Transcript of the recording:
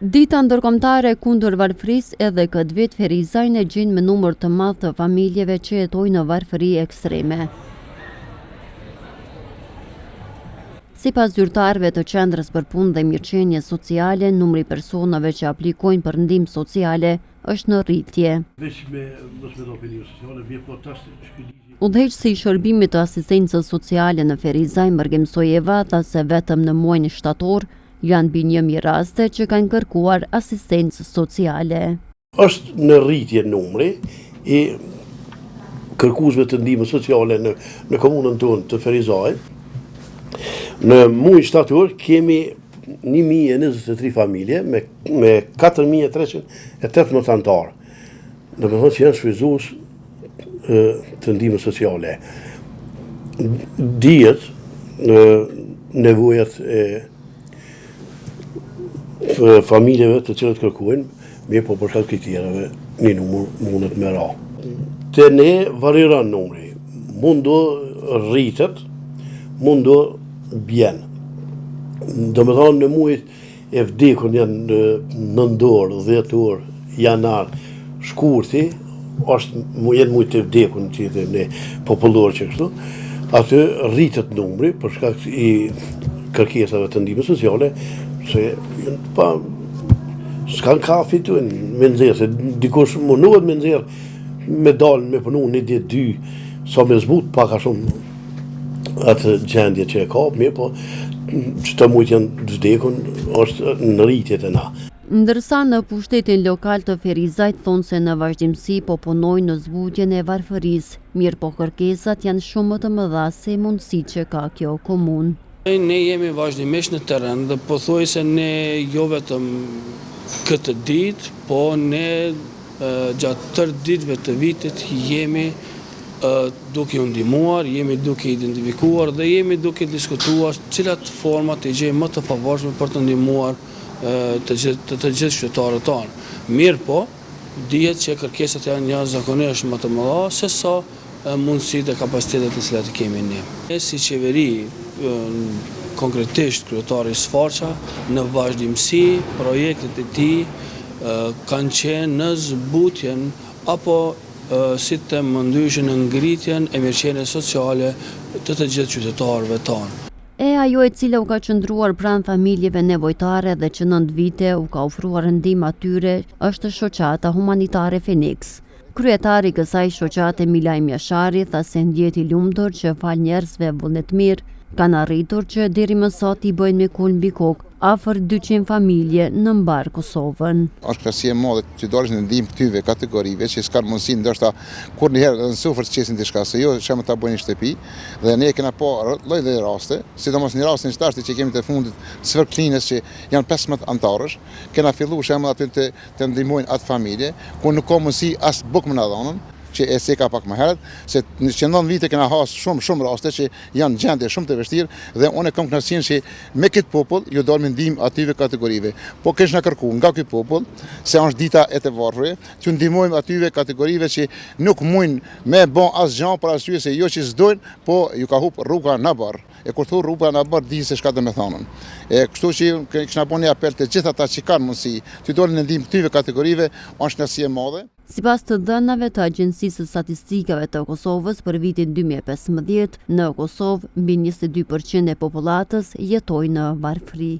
Dita ndërkombëtare kundër varfërisë edhe këtë vit Ferizajin e gjen me numër të madh të familjeve që jetojnë në varfëri ekstreme. Sipas zyrtarëve të Qendrës për Punë dhe Mirëqenie Sociale, numri personave që aplikojnë për ndihmë sociale është në rritje. Udhëheqësi i shërbimit të asistencës sociale në Ferizaj, Mërgem Sojeva, tha se vetëm në muajin shtator janë mbi 1000 raste që kanë kërkuar asistencë sociale. Është në rritje numri i kërkuesve të ndihmës sociale në komunën tonë të Ferizajit. Në muajin shtator kemi 1023 familje me 4318 anëtarë. Domethënë që janë shfrytëzues të ndihmës sociale. Dihet nevojat e familjeve të cilët kërkojnë, mirë po për shkak të tjerave një numër mundet me ra. Te ne varieron numri, mundo rritet, mundo bjen. Domethënë në muajt e vdekun janë nëntor, dhjetor, janar, shkurti, jenë muajt e vdekun që jetë ne popullor që kështu, aty rritet numri për shkak i kërkesave të ndihmës sociale, se s'kan kafi të me nëzirë, se dikush mundohet me nëzirë me dalën me punu një ditë dy, sa me zbut paka shumë atë gjendje që e ka, mirë po që të mujtë janë vdekun, është në rritjet e na. Ndërsa në pushtetin lokal të Ferizajt thonë se në vazhdimsi po punojnë në zbutjen e varfërisë, mirë po kërkesat janë shumë më të mëdha se mundësi që ka kjo komunë. Ne jemi vazhdimisht në teren dhe pothuaj se ne jo vetëm këtë ditë, po ne gjatë tërë ditëve të vitit jemi duke u ndihmuar, jemi duke identifikuar dhe jemi duke diskutuar cilat format e gjejmë më të favorshme për të ndihmuar të gjithë qytetarët tonë. Mirë po, dihet që kërkesat janë zakonisht më të mëdha se sa mundësitë dhe kapacitetet të cilat kemi ne. Ne si qeveri, konkretisht kryetari Sfarqa, në vazhdimsi projektet e tij kanë qenë në zbutjen apo si të mëndyshin në ngritjen e mirëqenies sociale të gjithë qytetarëve tonë. Ajo e cila u ka qëndruar pranë familjeve nevojtare dhe që 9 vite u ka ofruar ndihmë atyre është shoqata humanitare Fenix. Kryetari i kësaj shoqate Milaj Mjashari tha se ndjet i lumtur që fal njerëzve vullnetmirë kanë arritur që deri më sot i bëjnë me kul mbi kokë afër 200 familje në mbar Kosovën. Është kësi e madhe që dalësh në ndihmë këtyve kategorive që s'kan mundësi ndoshta kur një herë në sufër të qesin diçka, se jo shemë ta bëjnë në shtëpi dhe ne kena pa lloj dhe raste, sidomos një rastin që kemi të fundit të Sverklinës që janë 15 antarësh, kena filluar shemë aty të ndihmojnë atë familje, ku nuk ka mundësi as bukë më na dhonën, që e se ka pak më herët, se në 9 vite kena hasë shumë raste që janë gjendje shumë të vështirë dhe unë kam kënaqësinë që me këtë popull ju dalë me ndihmë atyve kategorive. Po kesh na kërku nga ky popull, se është dita e të varfërve, që ndihmojmë atyve kategorive që nuk mujnë me bën asgjë për arsye se jo që s'dojnë, po ju ka hub rruga në barr. E kur thu rruga në barr di se çka do të thonë. Kështu që kishna bënë apel të gjithë ata që kanë mundësi të dalin në ndihmë këtyve kategorive, është kënaqësi e madhe. Sipas të dhënave të Agjencisë së Statistikave të Kosovës për vitin 2015, në Kosovë mbi 22% e popullatës jetojnë në varfëri.